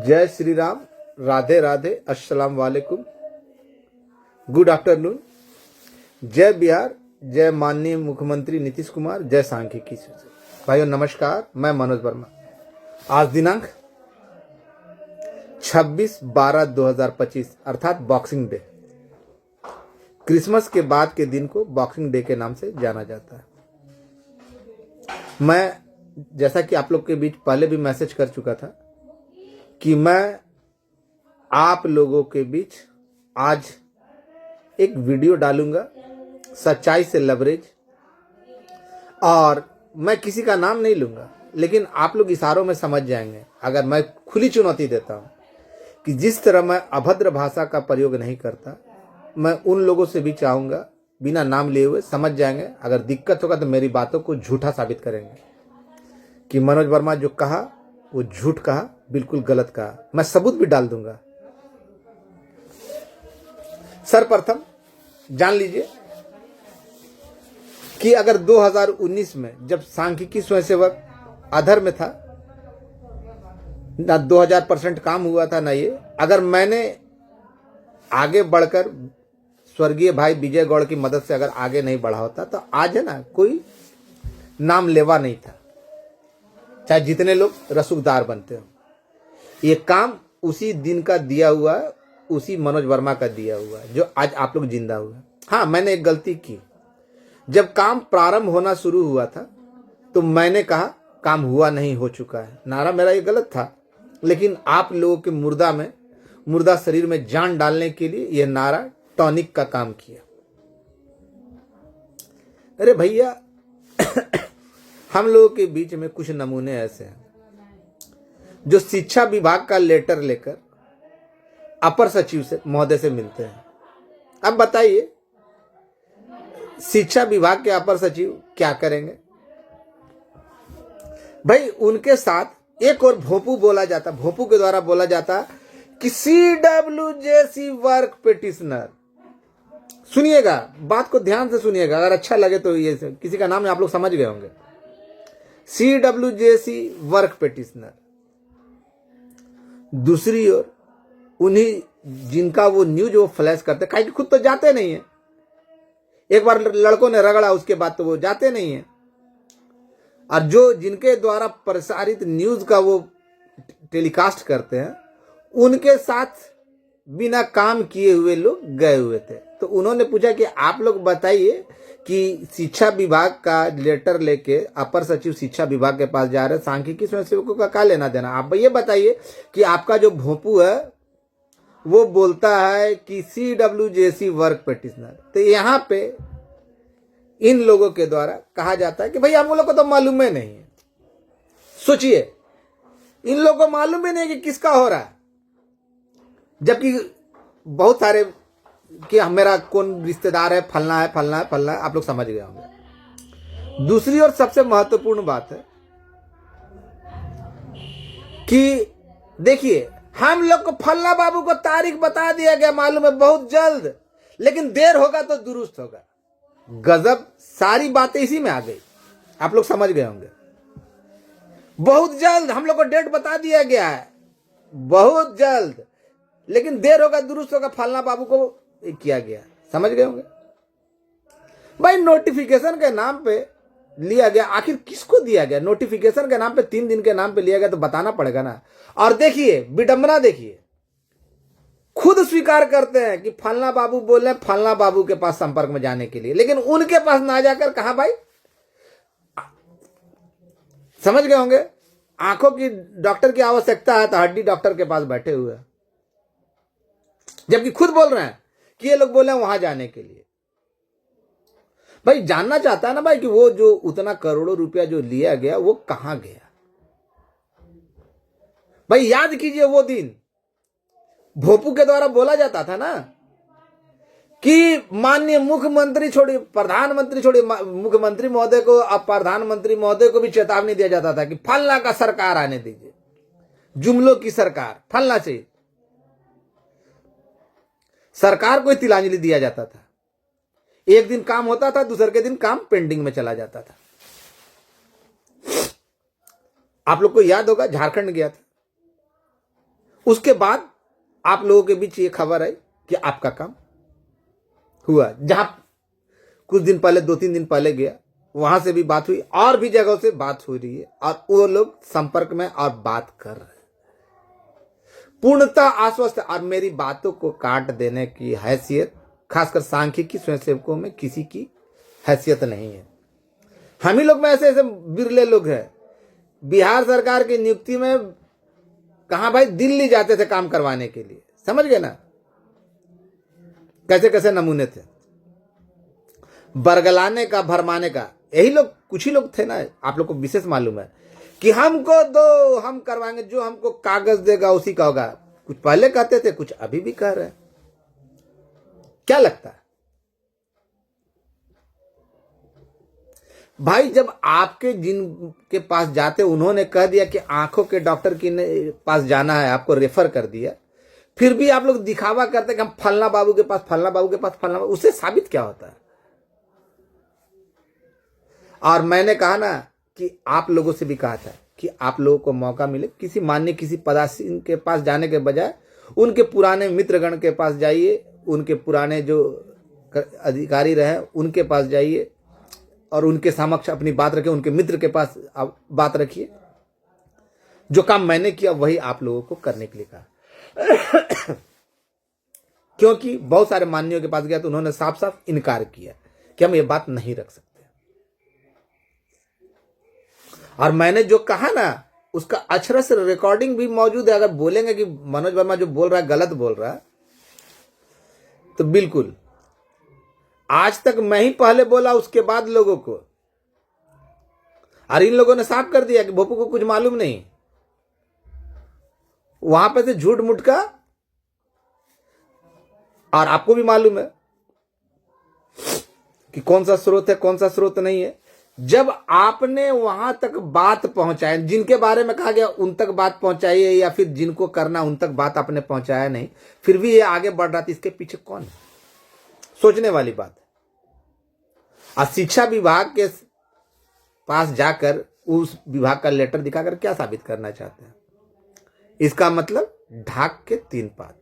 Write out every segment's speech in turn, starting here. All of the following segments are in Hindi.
जय श्री राम, राधे राधे, अस्सलाम वालेकुम, गुड आफ्टरनून। जय बिहार, जय माननीय मुख्यमंत्री नीतीश कुमार, जय सांख्यिकी। भाइयों नमस्कार, मैं मनोज वर्मा। आज दिनांक 26/12/2025 अर्थात बॉक्सिंग डे। क्रिसमस के बाद के दिन को बॉक्सिंग डे के नाम से जाना जाता है। मैं जैसा कि आप लोग के बीच पहले भी मैसेज कर चुका था कि मैं आप लोगों के बीच आज एक वीडियो डालूंगा, सच्चाई से लवरेज। और मैं किसी का नाम नहीं लूंगा, लेकिन आप लोग इशारों में समझ जाएंगे। अगर मैं खुली चुनौती देता हूं कि जिस तरह मैं अभद्र भाषा का प्रयोग नहीं करता, मैं उन लोगों से भी चाहूंगा बिना नाम लिए हुए समझ जाएंगे। अगर दिक्कत होगा तो मेरी बातों को झूठा साबित करेंगे कि मनोज वर्मा जो कहा वो झूठ कहा, बिल्कुल गलत कहा। मैं सबूत भी डाल दूंगा। सर्वप्रथम जान लीजिए कि अगर 2019 में जब सांख्यिकी स्वयंसेवक अधर में था, ना 2000% काम हुआ था ना ये, अगर मैंने आगे बढ़कर स्वर्गीय भाई विजय गौड़ की मदद से अगर आगे नहीं बढ़ा होता तो आज है ना कोई नाम लेवा नहीं था, चाहे जितने लोग रसूखदार बनते हो। ये काम उसी दिन का दिया हुआ है, उसी मनोज वर्मा का दिया हुआ है जो आज आप लोग जिंदा हुए। हाँ, मैंने एक गलती की। जब काम प्रारंभ होना शुरू हुआ था तो मैंने कहा काम हुआ नहीं, हो चुका है। नारा मेरा ये गलत था, लेकिन आप लोगों के मुर्दा शरीर में जान डालने के लिए यह नारा टॉनिक का काम किया। अरे भैया हम लोगों के बीच में कुछ नमूने ऐसे हैं जो शिक्षा विभाग का लेटर लेकर अपर सचिव से महोदय से मिलते हैं। अब बताइए शिक्षा विभाग के अपर सचिव क्या करेंगे? भाई उनके साथ एक और भोपू बोला जाता, भोपू के द्वारा बोला जाता कि CWJC वर्क पिटिशनर। सुनिएगा, बात को ध्यान से सुनिएगा, अगर अच्छा लगे तो ये किसी का नाम आप लोग समझ गए होंगे। CWJC work petitioner. दूसरी ओर उन्हीं जिनका वो न्यूज वो फ्लैश करते, काहे कि खुद तो जाते नहीं है। एक बार लड़कों ने रगड़ा, उसके बाद तो वो जाते नहीं है। और जो जिनके द्वारा प्रसारित न्यूज का वो टेलीकास्ट करते हैं, उनके साथ बिना काम किए हुए लोग गए हुए थे। तो उन्होंने पूछा कि आप लोग बताइए कि शिक्षा विभाग का लेटर लेके अपर सचिव शिक्षा विभाग के पास जा रहे, सांख्यिकी स्वयंसेवकों का क्या लेना देना? आप ये बताइए कि आपका जो भोंपू है वो बोलता है कि CWJC वर्क पिटिशनर। तो यहाँ पे इन लोगों के द्वारा कहा जाता है कि भाई हम लोग को तो मालूम ही नहीं है। सोचिए, इन लोगों को मालूम ही नहीं कि किसका हो रहा है, जबकि बहुत सारे कि मेरा कौन रिश्तेदार है, फलना है फलना है फलना है, आप लोग समझ गए होंगे। दूसरी ओर सबसे महत्वपूर्ण बात है कि देखिए हम लोग को फलना बाबू को तारीख बता दिया गया, मालूम है बहुत जल्द, लेकिन देर होगा तो दुरुस्त होगा। गजब, सारी बातें इसी में आ गई, आप लोग समझ गए होंगे। बहुत जल्द हम लोग को डेट बता दिया गया है, बहुत जल्द, लेकिन देर होगा दुरुस्त होगा, फलना बाबू को किया गया। समझ गए होंगे भाई। नोटिफिकेशन के नाम पे लिया गया, आखिर किसको दिया गया? नोटिफिकेशन के नाम पे 3 दिन के नाम पे लिया गया तो बताना पड़ेगा ना। और देखिए विडंबना, देखिए खुद स्वीकार करते हैं कि फलना बाबू बोल रहे हैं फलना बाबू के पास संपर्क में जाने के लिए, लेकिन उनके पास ना जाकर कहा भाई, समझ गए होंगे, आंखों की डॉक्टर की आवश्यकता है तो हड्डी डॉक्टर के पास बैठे हुए हैं, जबकि खुद बोल रहे हैं कि ये लोग बोले हैं वहां जाने के लिए। भाई जानना चाहता है ना भाई कि वो जो उतना करोड़ों रुपया जो लिया गया वो कहां गया। भाई याद कीजिए वो दिन भोपू के द्वारा बोला जाता था ना कि माननीय मुख्यमंत्री छोड़िए, प्रधानमंत्री छोड़िए, मुख्यमंत्री महोदय को, अब प्रधानमंत्री महोदय को भी चेतावनी दिया जाता था कि फलना का सरकार आने दीजिए, जुमलों की सरकार, फलना चाहिए। सरकार को तिलांजलि दिया जाता था। एक दिन काम होता था, दूसरे के दिन काम पेंडिंग में चला जाता था। आप लोग को याद होगा झारखंड गया था, उसके बाद आप लोगों के बीच ये खबर आई कि आपका काम हुआ। जहां कुछ दिन पहले, 2-3 दिन पहले गया, वहां से भी बात हुई और भी जगहों से बात हो रही है और वो लोग संपर्क में और बात कर रहे हैं, पूर्णतः आश्वस्त। और मेरी बातों को काट देने की हैसियत खासकर सांख्यिकी स्वयंसेवकों में किसी की हैसियत नहीं है। हम ही लोग में ऐसे ऐसे बिरले लोग हैं। बिहार सरकार की नियुक्ति में कहां भाई, दिल्ली जाते थे काम करवाने के लिए, समझ गए ना, कैसे कैसे नमूने थे, बरगलाने का, भरमाने का। यही लोग, कुछ ही लोग थे ना, आप लोग को विशेष मालूम है कि हमको दो, हम करवाएंगे, जो हमको कागज देगा उसी का होगा। कुछ पहले कहते थे, कुछ अभी भी कह रहे हैं। क्या लगता है भाई, जब आपके जिनके पास जाते उन्होंने कह दिया कि आंखों के डॉक्टर के पास जाना है, आपको रेफर कर दिया, फिर भी आप लोग दिखावा करते कि हम फलना बाबू के पास, फलना बाबू के पास, फलना बाबू, उससे साबित क्या होता है? और मैंने कहा ना कि आप लोगों से भी कहा था कि आप लोगों को मौका मिले, किसी मान्य, किसी पदासीन के पास जाने के बजाय उनके पुराने मित्रगण के पास जाइए, उनके पुराने जो अधिकारी रहे उनके पास जाइए और उनके समक्ष अपनी बात रखिए, उनके मित्र के पास आप बात रखिए। जो काम मैंने किया वही आप लोगों को करने के लिए कहा। क्योंकि बहुत सारे मान्यों के पास गया तो उन्होंने साफ साफ इनकार किया कि हम ये बात नहीं रख सकते। और मैंने जो कहा ना, उसका अक्षरश रिकॉर्डिंग भी मौजूद है। अगर बोलेंगे कि मनोज वर्मा जो बोल रहा है गलत बोल रहा है, तो बिल्कुल, आज तक मैं ही पहले बोला, उसके बाद लोगों को। और इन लोगों ने साफ कर दिया कि भोपू को कुछ मालूम नहीं। वहां पे से झूठ मूठ का, और आपको भी मालूम है कि कौन सा स्रोत है, कौन सा स्रोत नहीं है। जब आपने वहां तक बात पहुंचाए, जिनके बारे में कहा गया उन तक बात पहुंचाइए, या फिर जिनको करना उन तक बात आपने पहुंचाया नहीं, फिर भी ये आगे बढ़ रहा था, इसके पीछे कौन है? सोचने वाली बात है। और शिक्षा विभाग के पास जाकर उस विभाग का लेटर दिखाकर क्या साबित करना चाहते हैं? इसका मतलब ढाक के 3 पात।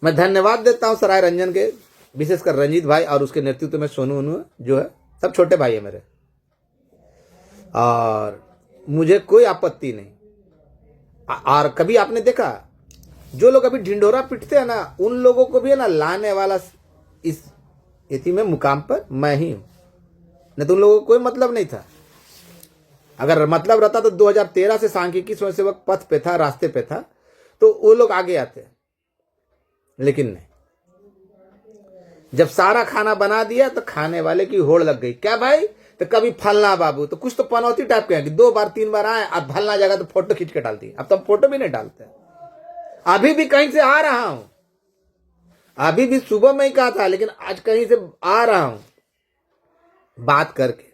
मैं धन्यवाद देता हूं सराय रंजन के, विशेषकर रंजीत भाई और उसके नेतृत्व में सोनू जो है, सब छोटे भाई है मेरे, और मुझे कोई आपत्ति नहीं। और कभी आपने देखा, जो लोग अभी ढिंढोरा पिटते हैं ना, उन लोगों को भी है ना लाने वाला इस इति में मुकाम पर मैं ही हूं। नहीं तो उन लोगों को कोई मतलब नहीं था। अगर मतलब रहता तो 2013 से सांख्यिकी स्वयंसेवक पथ पे था, रास्ते पे था, तो वो लोग आगे आते, लेकिन नहीं। जब सारा खाना बना दिया तो खाने वाले की होड़ लग गई। क्या भाई, तो कभी फलना बाबू, तो कुछ तो पनौती टाइप के हैं कि 2 बार 3 बार आए, अब फलना जगह तो फोटो खींच के डालती। अब तो फोटो भी नहीं डालते। अभी भी कहीं से आ रहा हूं, अभी भी सुबह में ही कहा था, लेकिन आज कहीं से आ रहा हूं बात करके।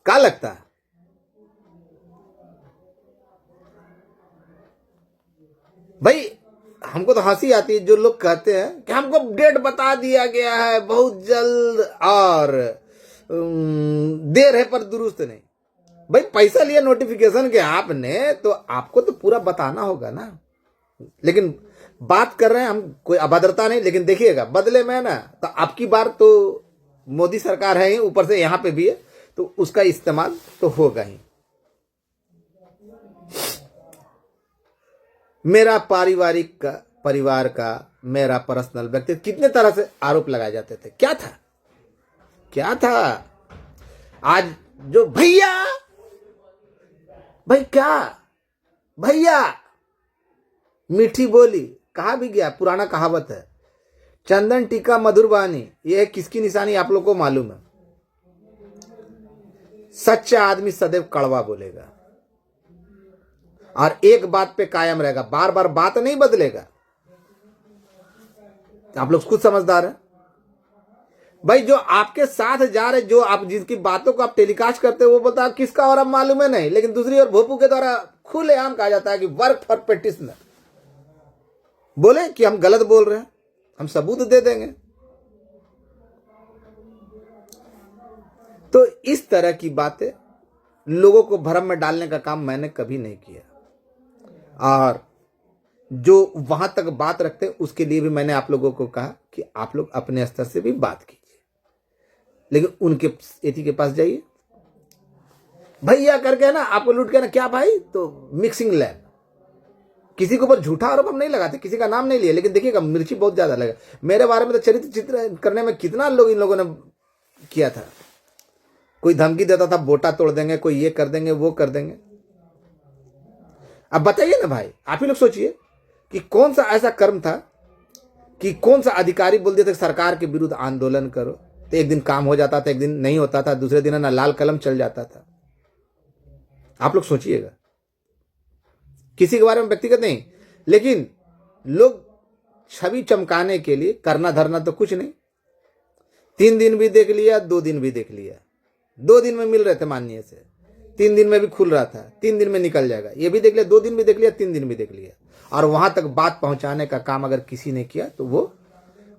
क्या लगता है भाई? हमको तो हंसी आती है जो लोग कहते हैं कि हमको डेट बता दिया गया है बहुत जल्द, और देर है पर दुरुस्त नहीं। भाई पैसा लिया नोटिफिकेशन के आपने, तो आपको तो पूरा बताना होगा ना। लेकिन बात कर रहे हैं हम, कोई अभद्रता नहीं, लेकिन देखिएगा बदले में ना, तो आपकी बार तो मोदी सरकार है ही, ऊपर से यहां पे भी है, तो उसका इस्तेमाल तो होगा ही। मेरा पारिवारिक परिवार का, मेरा पर्सनल व्यक्तित्व, कितने तरह से आरोप लगाए जाते थे। क्या था, क्या था? आज जो भैया, भाई क्या भैया, मीठी बोली, कहा भी गया, पुराना कहावत है, चंदन टीका मधुर वाणी, यह किसकी निशानी आप लोग को मालूम है? सच्चा आदमी सदैव कड़वा बोलेगा और एक बात पे कायम रहेगा, बार बार बात नहीं बदलेगा। आप लोग खुद समझदार हैं भाई। जो आपके साथ जा रहे, जो आप जिसकी बातों को आप टेलीकास्ट करते हो, वो बोलता है किसका और अब मालूम है नहीं, लेकिन दूसरी ओर भोपू के द्वारा खुलेआम कहा जाता है कि वर्क फॉर पेटिशनर। बोले कि हम गलत बोल रहे हैं, हम सबूत दे देंगे। तो इस तरह की बातें लोगों को भ्रम में डालने का काम मैंने कभी नहीं किया। और जो वहां तक बात रखते हैं उसके लिए भी मैंने आप लोगों को कहा कि आप लोग अपने स्तर से भी बात कीजिए, लेकिन उनके एथी के पास जाइए भैया करके ना आपको लूट के ना क्या भाई, तो मिक्सिंग लैब। किसी के ऊपर झूठा आरोप हम नहीं लगाते, किसी का नाम नहीं लिया, लेकिन देखिएगा मिर्ची बहुत ज्यादा लगा। मेरे बारे में तो चरित्र चित्र करने में कितना लोग इन लोगों ने किया था। कोई धमकी देता था बोटा तोड़ देंगे, कोई ये कर देंगे वो कर देंगे। अब बताइए ना भाई, आप ही लोग सोचिए कि कौन सा ऐसा कर्म था कि कौन सा अधिकारी बोल देते सरकार के विरुद्ध आंदोलन करो, तो एक दिन काम हो जाता था, एक दिन नहीं होता था, दूसरे दिन ना लाल कलम चल जाता था। आप लोग सोचिएगा, किसी के बारे में व्यक्तिगत नहीं, लेकिन लोग छवि चमकाने के लिए करना धरना तो कुछ नहीं। 3 दिन भी देख लिया, 2 दिन भी देख लिया, 2 दिन में मिल रहे थे माननीय से, 3 दिन में भी खुल रहा था, 3 दिन में निकल जाएगा, ये भी देख लिया, 2 दिन भी देख लिया, 3 दिन भी देख लिया। और वहां तक बात पहुंचाने का काम अगर किसी ने किया तो वो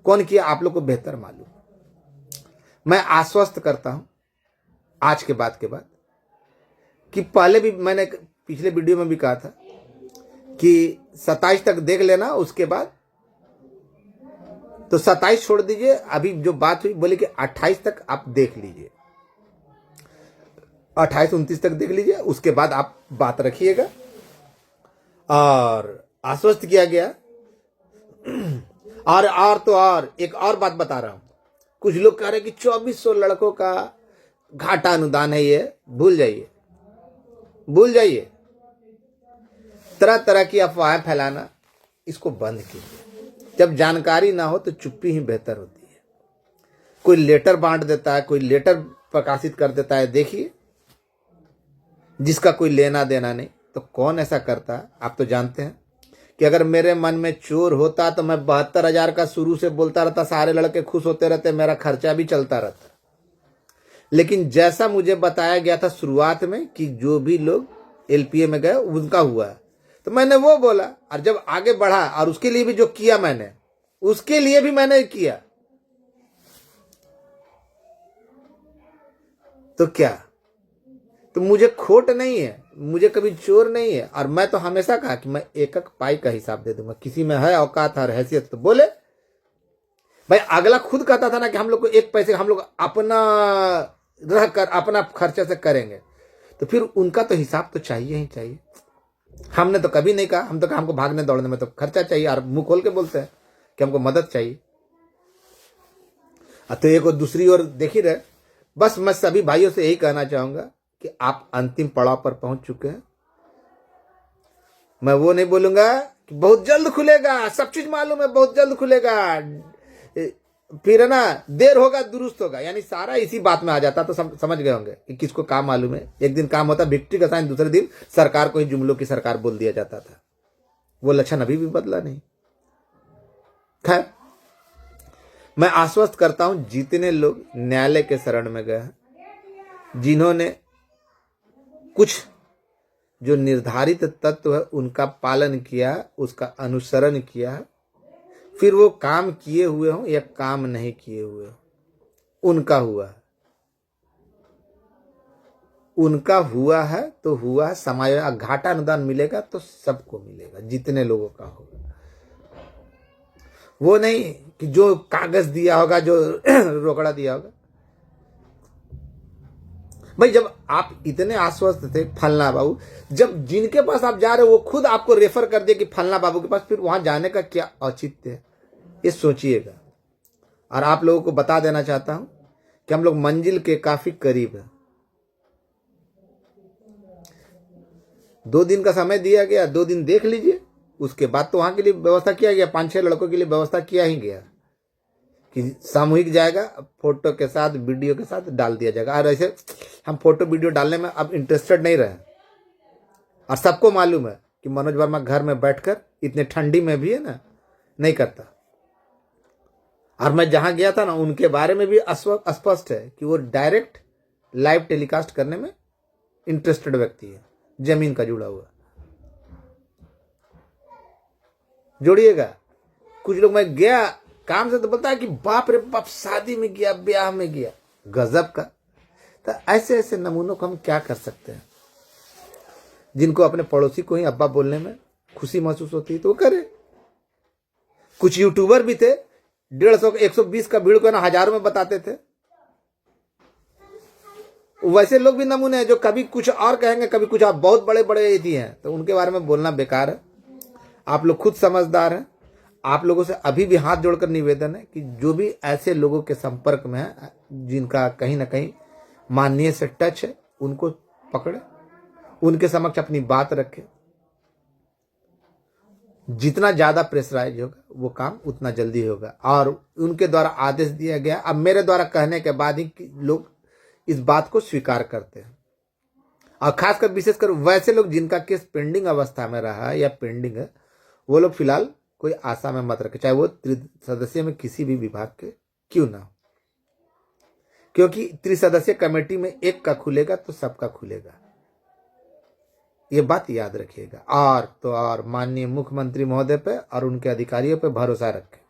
कौन किया आप लोग को बेहतर मालूम। मैं आश्वस्त करता हूं आज के बाद कि पहले भी मैंने पिछले वीडियो में भी कहा था कि 27 तक देख लेना, उसके बाद तो 27 छोड़ दीजिए, अभी जो बात हुई बोले कि 28 तक आप देख लीजिए, 28-29 तक देख लीजिए, उसके बाद आप बात रखिएगा। और आश्वस्त किया गया। और एक और बात बता रहा हूं, कुछ लोग कह रहे हैं कि 2400 लड़कों का घाटा अनुदान है, ये भूल जाइए। तरह तरह की अफवाहें फैलाना इसको बंद कीजिए। जब जानकारी ना हो तो चुप्पी ही बेहतर होती है। कोई लेटर बांट देता है, कोई लेटर प्रकाशित कर देता है, देखिए जिसका कोई लेना देना नहीं, तो कौन ऐसा करता है। आप तो जानते हैं कि अगर मेरे मन में चोर होता तो मैं 72,000 का शुरू से बोलता रहता, सारे लड़के खुश होते रहते, मेरा खर्चा भी चलता रहता। लेकिन जैसा मुझे बताया गया था शुरुआत में कि जो भी लोग एलपीए में गए उनका हुआ, तो मैंने वो बोला। और जब आगे बढ़ा और उसके लिए भी जो किया मैंने, उसके लिए भी मैंने किया, तो क्या, तो मुझे खोट नहीं है, मुझे कभी चोर नहीं है। और मैं तो हमेशा कहा कि मैं एक एक पाई का हिसाब दे दूंगा। किसी में है औकात और हैसियत तो बोले भाई। अगला खुद कहता था ना कि हम लोग को 1 पैसे हम लोग अपना रह कर अपना खर्चे से करेंगे, तो फिर उनका तो हिसाब तो चाहिए ही चाहिए। हमने तो कभी नहीं कहा, हम तो कहा हमको भागने दौड़ने में तो खर्चा चाहिए, और मुंह खोल के बोलते हैं कि हमको मदद चाहिए। तो एक और दूसरी ओर देख ही रहे। बस मैं सभी भाइयों से यही कहना चाहूंगा कि आप अंतिम पड़ाव पर पहुंच चुके हैं। मैं वो नहीं बोलूंगा कि बहुत जल्द खुलेगा, सब चीज मालूम है, बहुत जल्द खुलेगा, फिर ना देर होगा दुरुस्त होगा, यानी सारा इसी बात में आ जाता। तो समझ गए होंगे कि किसको काम मालूम है। एक दिन काम होता विक्ट्री का साइन, दूसरे दिन सरकार को ही जुमलों की सरकार बोल दिया जाता था। वो लक्षण अभी भी बदला नहीं। खैर, मैं आश्वस्त करता हूं जितने लोग न्यायालय के शरण में गए हैं, जिन्होंने कुछ जो निर्धारित तत्व है उनका पालन किया, उसका अनुसरण किया, फिर वो काम किए हुए हों या काम नहीं किए हुए हों, उनका हुआ है तो हुआ। समाज घाटा अनुदान मिलेगा तो सबको मिलेगा, जितने लोगों का होगा। वो नहीं कि जो कागज दिया होगा, जो रोकड़ा दिया होगा। भाई जब आप इतने आश्वस्त थे फलना बाबू, जब जिनके पास आप जा रहे हो वो खुद आपको रेफर कर दे कि फलना बाबू के पास, फिर वहां जाने का क्या औचित्य है, ये सोचिएगा। और आप लोगों को बता देना चाहता हूं कि हम लोग मंजिल के काफी करीब हैं। 2 दिन का समय दिया गया, 2 दिन देख लीजिए, उसके बाद तो वहां के लिए व्यवस्था किया गया। 5-6 लड़कों के लिए व्यवस्था किया ही गया कि सामूहिक जाएगा, फोटो के साथ वीडियो के साथ डाल दिया जाएगा। और ऐसे हम फोटो वीडियो डालने में अब इंटरेस्टेड नहीं रहे। और सबको मालूम है कि मनोज वर्मा घर में बैठकर इतने ठंडी में भी है ना नहीं करता। और मैं जहां गया था ना, उनके बारे में भी स्पष्ट है कि वो डायरेक्ट लाइव टेलीकास्ट करने में इंटरेस्टेड व्यक्ति है, जमीन का जुड़ा हुआ। जोड़िएगा। कुछ लोग, मैं गया काम से तो बोलता है कि बाप रे बाप, शादी में गया, ब्याह में गया, गजब का। तो ऐसे ऐसे नमूनों को हम क्या कर सकते हैं? जिनको अपने पड़ोसी को ही अब्बा बोलने में खुशी महसूस होती है तो वो करे। कुछ यूट्यूबर भी थे 150 120 का भीड़ को ना हजारों में बताते थे। वैसे लोग भी नमूने हैं जो कभी कुछ और कहेंगे, कभी कुछ और, बहुत बड़े बड़े यदि हैं तो उनके बारे में बोलना बेकार है। आप लोग खुद समझदार हैं। आप लोगों से अभी भी हाथ जोड़कर निवेदन है कि जो भी ऐसे लोगों के संपर्क में है जिनका कहीं ना कहीं माननीय से टच है, उनको पकड़े, उनके समक्ष अपनी बात रखे। जितना ज्यादा प्रेशराइज होगा वो काम उतना जल्दी होगा। और उनके द्वारा आदेश दिया गया, अब मेरे द्वारा कहने के बाद ही लोग इस बात को स्वीकार करते हैं। और खासकर विशेषकर वैसे लोग जिनका केस पेंडिंग अवस्था में रहा है या पेंडिंग है, वो लोग फिलहाल कोई आशा में मत रखे, चाहे वो त्रिसदस्यीय में किसी भी विभाग के क्यों ना हो। क्योंकि त्रिसदस्यीय कमेटी में एक का खुलेगा तो सबका खुलेगा, ये बात याद रखिएगा। और तो और माननीय मुख्यमंत्री महोदय पे और उनके अधिकारियों पे भरोसा रखें।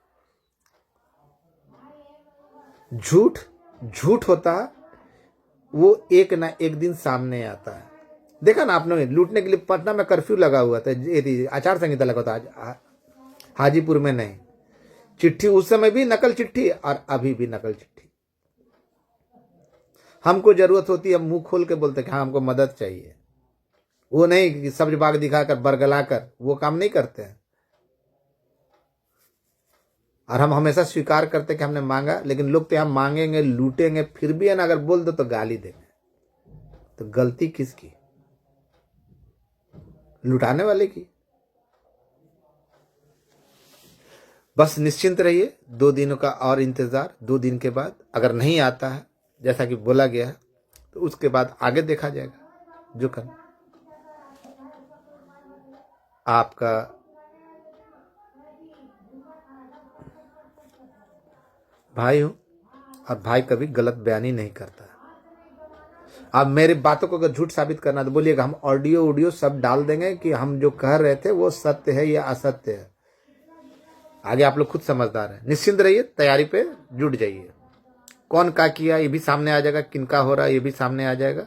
झूठ झूठ होता है, वो एक ना एक दिन सामने आता है। देखा ना आपने, लूटने के लिए पटना में कर्फ्यू लगा हुआ था, आचार संहिता लगा था, हाजीपुर में नहीं। चिट्ठी उस समय भी नकल चिट्ठी और अभी भी नकल चिट्ठी। हमको जरूरत होती है, मुंह खोल के बोलते कि हाँ हमको मदद चाहिए, वो नहीं कि सब्ज बाग दिखाकर बरगलाकर, वो काम नहीं करते हैं। और हम हमेशा स्वीकार करते कि हमने मांगा, लेकिन लोग तो हम मांगेंगे, लूटेंगे, फिर भी है ना अगर बोल दो तो गाली देंगे। तो गलती किसकी? लुटाने वाले की। बस निश्चिंत रहिए, 2 दिनों का और इंतजार। 2 दिन के बाद अगर नहीं आता है जैसा कि बोला गया है तो उसके बाद आगे देखा जाएगा जो करना। आपका भाई हूं और भाई कभी गलत बयानी नहीं करता। अब मेरी बातों को अगर झूठ साबित करना तो बोलिएगा, हम ऑडियो सब डाल देंगे कि हम जो कह रहे थे वो सत्य है या असत्य है। आगे आप लोग खुद समझदार हैं। निश्चिंत रहिए, तैयारी पे जुट जाइए। कौन क्या किया ये भी सामने आ जाएगा, किनका हो रहा है ये भी सामने आ जाएगा।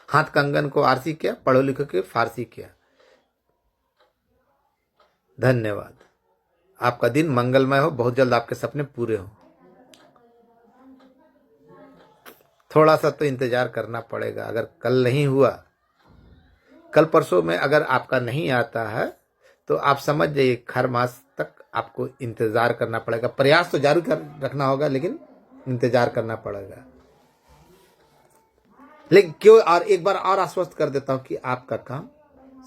हाथ कंगन को आरसी किया, पढ़ो लिखो के फारसी किया। धन्यवाद। आपका दिन मंगलमय हो, बहुत जल्द आपके सपने पूरे हो। थोड़ा सा तो इंतजार करना पड़ेगा। अगर कल नहीं हुआ, कल परसों में अगर आपका नहीं आता है तो आप समझ जाइए खर मास तक आपको इंतजार करना पड़ेगा। प्रयास तो जारी रखना होगा लेकिन इंतजार करना पड़ेगा। लेकिन क्यों, और एक बार और आश्वस्त कर देता हूं कि आपका काम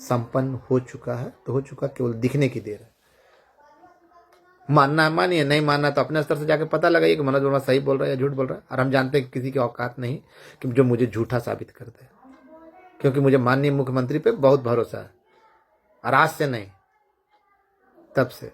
संपन्न हो चुका है तो हो चुका, केवल दिखने की देर है। मानना है मानिए, नहीं मानना तो अपने स्तर से जाके पता लगाइए कि मनोज वर्मा सही बोल रहा है या झूठ बोल रहा है। और हम जानते हैं कि किसी की औकात नहीं कि जो मुझे झूठा साबित कर दे, क्योंकि मुझे माननीय मुख्यमंत्री पे बहुत भरोसा है। और आज से नहीं, तब से।